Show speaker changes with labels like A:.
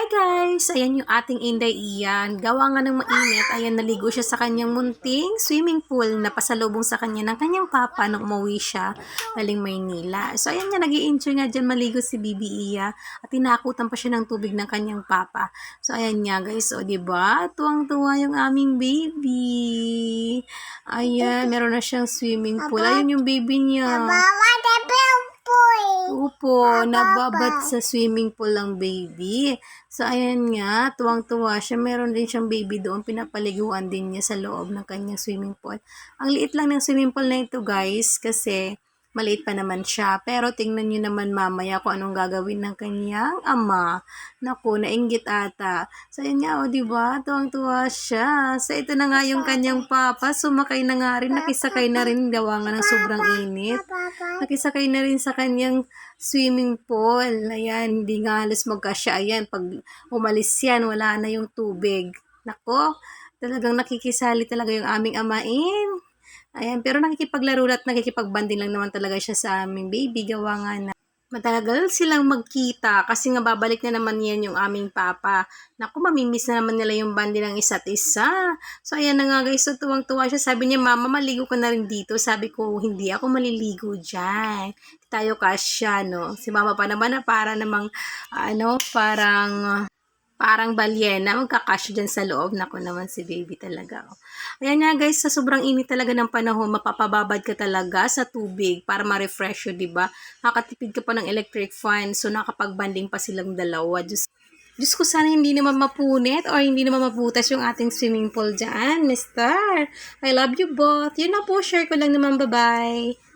A: Hi guys! Ayan yung ating Inday Ian. Gawa nga ng mainit, ayan naligo siya sa kanyang munting swimming pool na pasalubong sa kanya ng kanyang papa nung umuwi siya galing Maynila. So ayan nga, nag-i-enjoy nga dyan maligo si Bibi Iya at tinakutan pa siya ng tubig ng kanyang papa. So ayan nga guys, o diba? Tuwang-tuwa yung aming baby. Ayan, meron na siyang swimming pool. Ayun yung baby niya. Opo, nababad sa swimming pool ang baby. So, ayan nga, tuwang-tuwa siya. Meron din siyang baby doon. Pinapaliguan din niya sa loob ng kanyang swimming pool. Ang liit lang ng swimming pool na ito, guys, kasi maliit pa naman siya. Pero tingnan niyo naman mamaya kung anong gagawin ng kanyang ama. Naku, nainggit ata. So, ayan nga, o, diba? Tuwang-tuwa siya. So, ito na nga yung kanyang papa. Sumakay na nga rin. Nakisakay na rin. Gawa nga ng sobrang init. Nakisakay na rin sa kanyang swimming pool. Ayan, hindi nga halos magkasya. Ayan, pag umalis yan, wala na yung tubig. Nako, talagang nakikisali talaga yung aming amain. Ayan, pero nakikipaglaro at nakikipagbanding lang naman talaga siya sa aming baby. Gawa nga na matagal silang magkita kasi nga babalik na naman yan yung aming papa. Naku, mamimiss na naman nila yung bandi ng isa't isa. So, ayan na nga guys, so tuwang-tuwa siya. Sabi niya, mama, maligo ka na rin dito. Sabi ko, hindi ako maliligo dyan. Tayo kasya, no? Si mama pa naman na para namang, parang balyena, magkakasya dyan sa loob. Naku naman si baby talaga. Oh. Ayan nga guys, sa sobrang init talaga ng panahon, mapapababad ka talaga sa tubig para ma-refresh yun, diba? Nakatipid ka pa ng electric fan, so nakapag-banding pa silang dalawa. Diyos ko, sana hindi naman mapunit or hindi naman mabutas yung ating swimming pool dyan, mister. I love you both. Yun na po, share ko lang naman. Bye-bye.